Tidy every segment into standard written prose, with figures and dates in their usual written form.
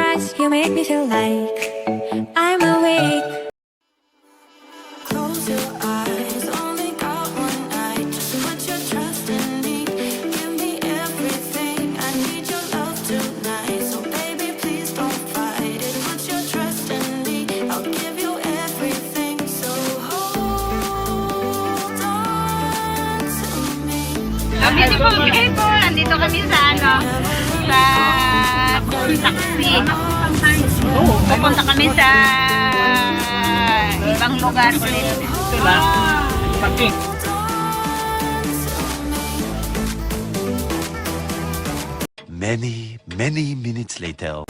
eyes, you make me feel like I'm awake. Close your eyes, only got one night. Just put your trust in me. Give me everything. I need your love tonight. So baby, please don't fight it. Put your trust in me. I'll give you everything. So hold on to me. Ang beautiful people, nandito kami sa sa taxi. Pupunta kami sa ibang lugar ulit. Diba? Parking. Many minutes later.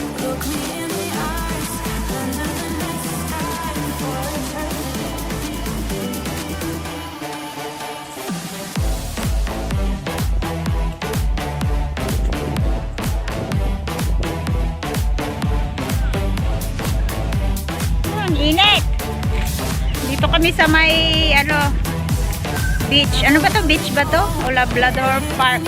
Init. Dito kami sa may beach. Ano ba to? Beach ba to? O Labrador Park.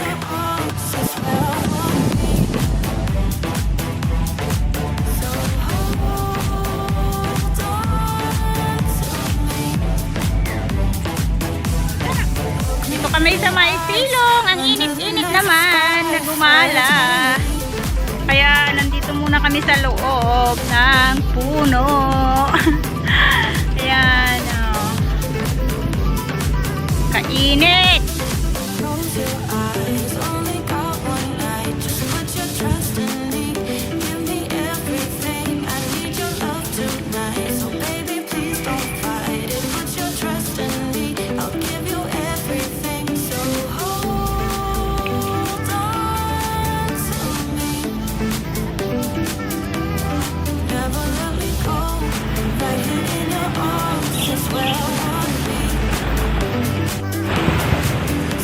Dito kami sa may silong. Ang init-init naman. Nagumala. Kaya nandito muna kami sa loob ng puno. Ayan, oh. Kainit.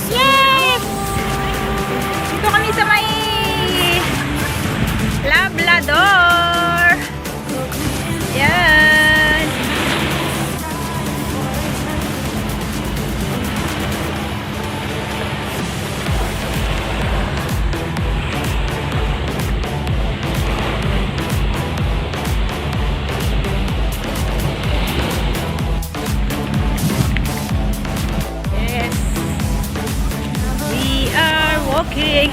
Yes! Dito kami sa may Labrador. Yan. Walking.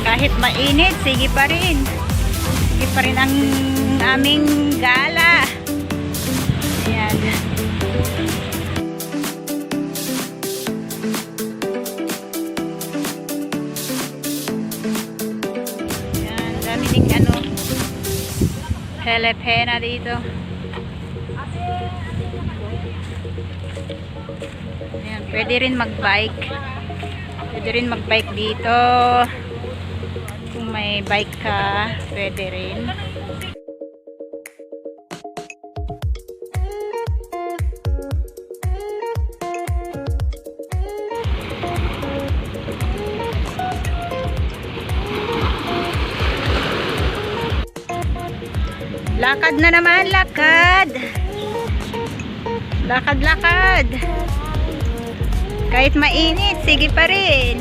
Kahit mainit, sige pa rin. Sige pa rin ang aming gala. Ayan. Ayan, dami ding helepena dito. Ayan, pwede rin mag-bike. Pwede rin mag-bike dito. Kung may bike ka, pwede rin. Lakad na naman, lakad. Lakad-lakad. Kahit mainit, sige pa rin.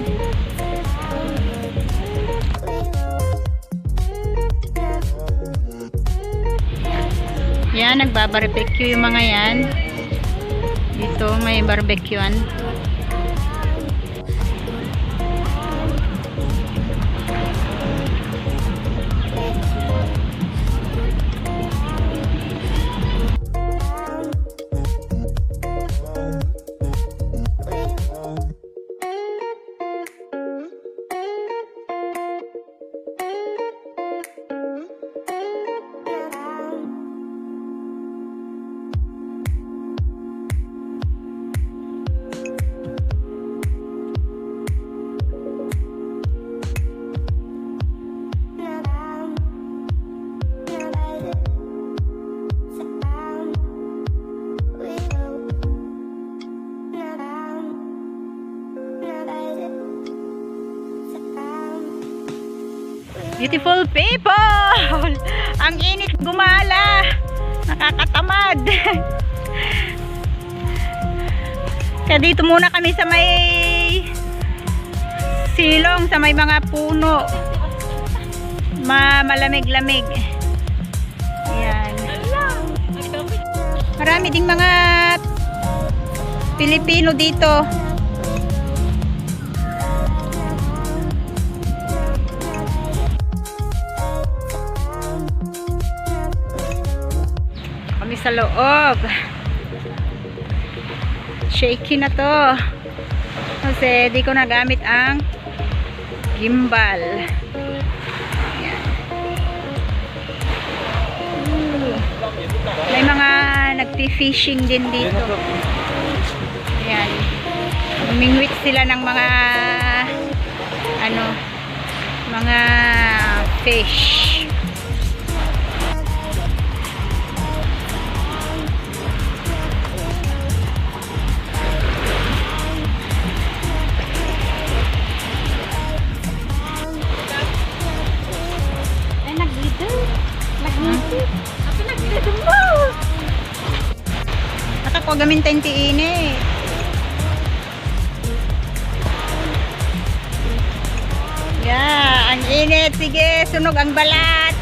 Yan, nagbabarbecue yung mga yan. Dito may barbecuean. Beautiful people! Ang init gumala. Nakakatamad. Kaya dito muna kami sa may silong, sa may mga puno. Malamig-lamig. Ayan. Marami ding mga Pilipino dito. Kami sa loob. Shaky na to. Kasi di ko nagamit ang gimbal. Ayan. May mga nagpi-fishing din dito. Ayan. Umingwit sila ng mga mga fish. At ako gamintin tiini. Yeah, ang init. Sige, sunog ang balat.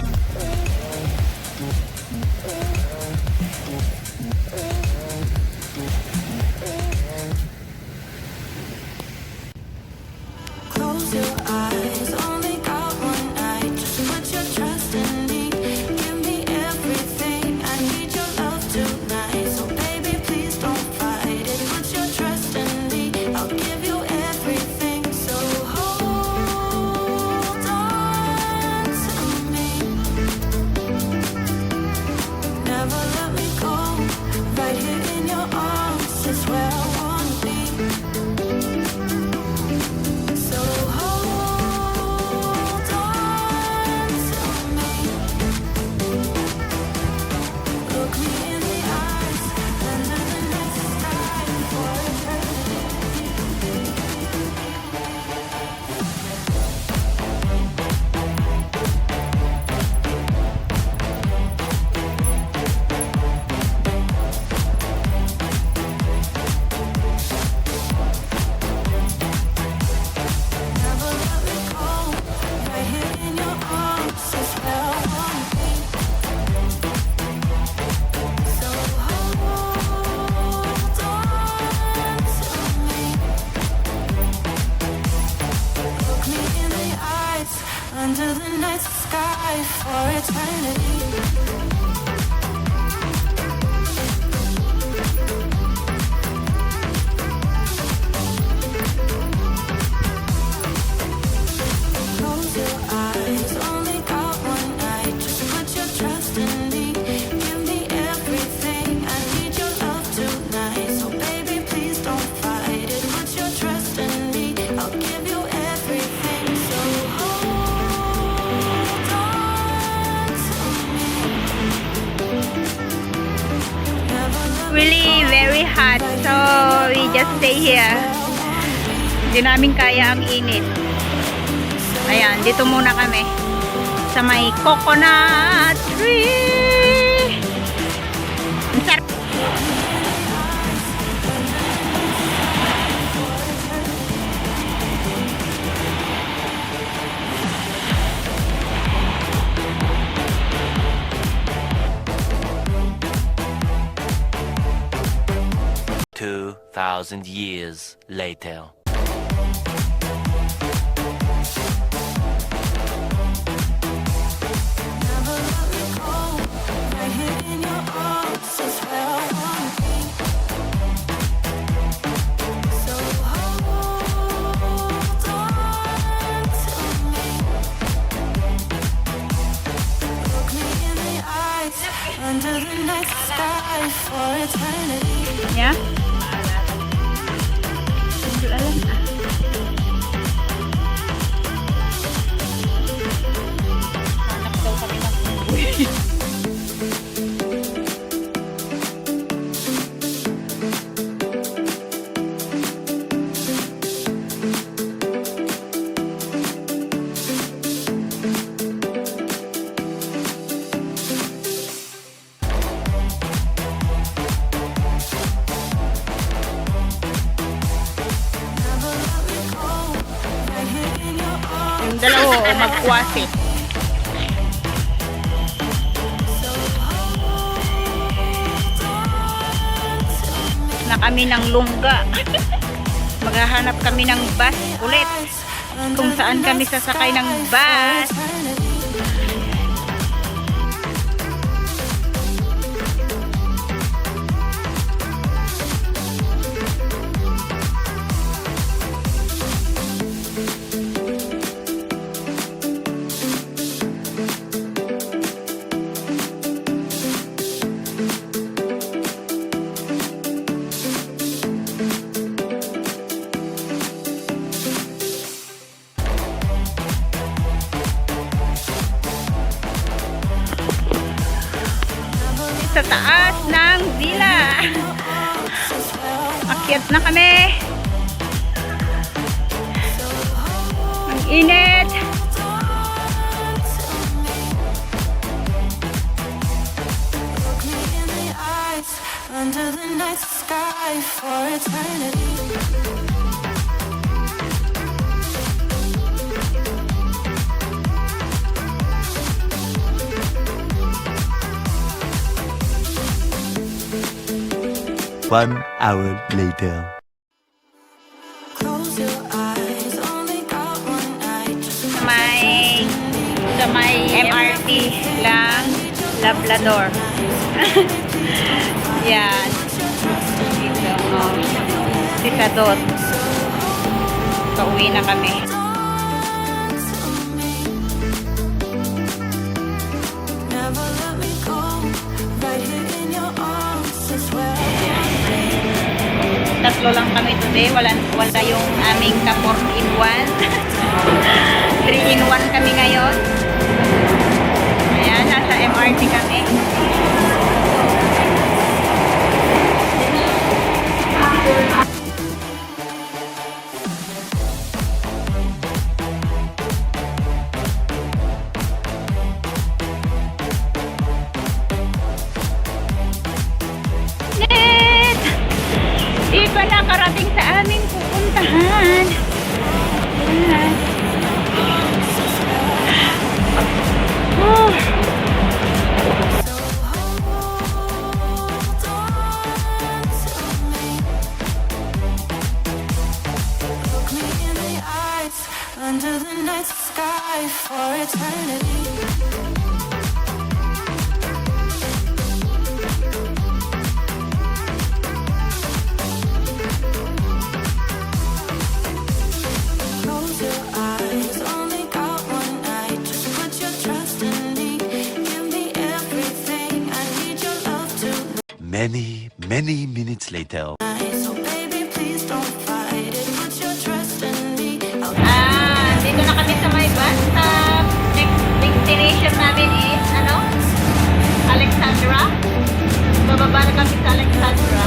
Close your eyes, only got one night. Just put your trust in me. Give me everything. I need your love tonight. So baby, please don't fight it. Put your trust in me. I'll give you everything. So hold on to me. Never let me go. Right here in your arms is where I wanna be. So hold on to me. Look me in the eyes, under the night sky for eternity. Never let me go. Right here in your arms is where I wanna be. So hold on to me. Look me in the eyes, under the night sky for eternity. Close your eyes, only got one night. Just put your trust in me. Give me everything. I need your love tonight. So baby, please don't fight it. Put your trust in me. I'll give you everything. So hold on to me. Never let me Really very hot. So we just stay here. Hindi namin kaya ang init. Ayan, dito muna kami sa may coconut tree. Ang sarap. Two 2,000 years later. Never let me go. Right here in your arms is where I wanna be. So hold on to me. Look me in the eyes under the night sky for eternity. Yeah? Hindi ko alam. Hanap daw kami ng unggoy. dalawa o magkwasi. Na kami ng lungga. Maghahanap kami ng bus ulit. Kung saan kami sasakay ng bus. Sa taas ng villa. Akyat na kami. Ang init. Under the night sky for eternity. 1 hour later. Close your eyes, only got one night. Just Sa may MRT lang Labrador. Yan. Dito. Oh. Sisadot. Pauwi na kami. never let me go. Right here in your arms is where Tatlo lang kami today. Wala yung aming ka 4-in-1. 3-in-1 kami ngayon. Ayan, nasa MRT kami. Di pa nakarating sa aming pupuntahan. Ayan. look me in the eyes. Under the night sky for eternity. Close your eyes, only got one night. Just put your trust in me. Give me everything. I need your love tonight. Many minutes later. So baby, please don't fight it. Put your trust in me. Dito na kami sa may bus stop. Next destination namin is, Alexandra. Bababa na kami sa Alexandra.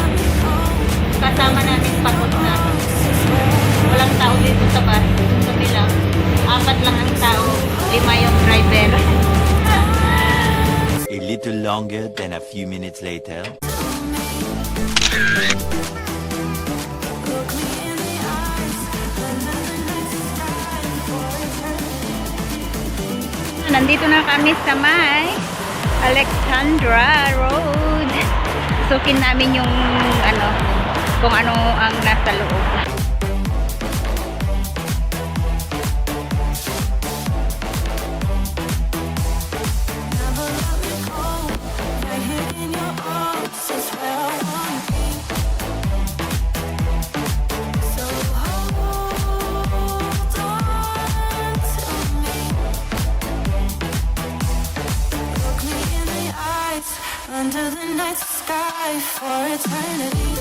Kasama namin pagod na. Walang tao dito sa bus. Kami lang. 4 lang ang tao. 5 yung driver. A little longer than a few minutes later. Look me in the eyes. Under the night sky for eternity. Nandito na kami sa may Alexandra Road. Sukin namin yung kung ano ang nasa loob. Never let me go. Right here in your arms is where I wanna be. So hold on to me. Look me in the eyes. Under the night sky for eternity.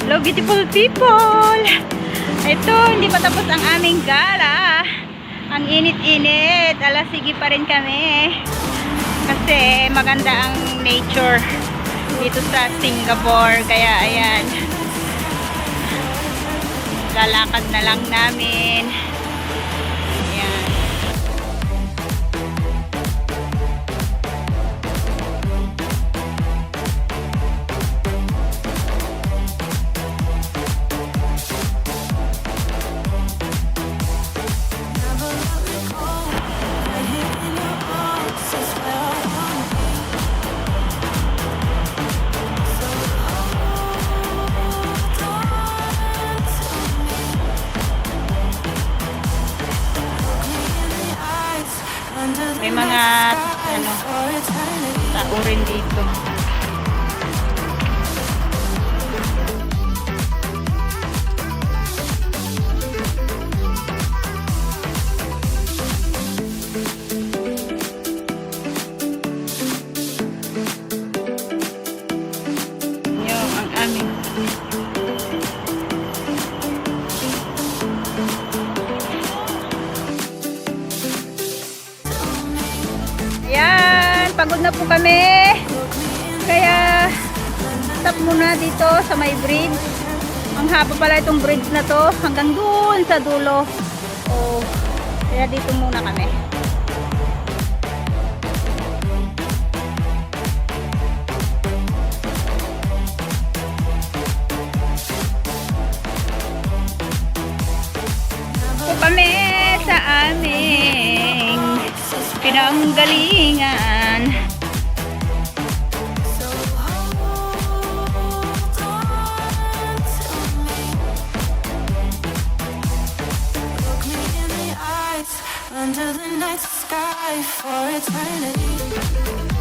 Hello beautiful people! Ito, hindi pa tapos ang aming gala. Ang init-init. Alas sige pa rin kami. Kasi maganda ang nature dito sa Singapore. Kaya ayan, lalakad na lang namin. Ayan. Never let me go. Right here in your arms is where I wanna be. So hold on to me. Look me in the eyes under the May mga night sky ano, for eternity. tao rin dito. Yung ang aming ayan, pagod na po kami. Kaya stop muna dito sa may bridge. Ang haba pala itong bridge na to, hanggang doon sa dulo. Oh, kaya dito muna kami. Po kami sa aming pinanggalingan. So hold on to me. Look me in the eyes under the night sky for eternity.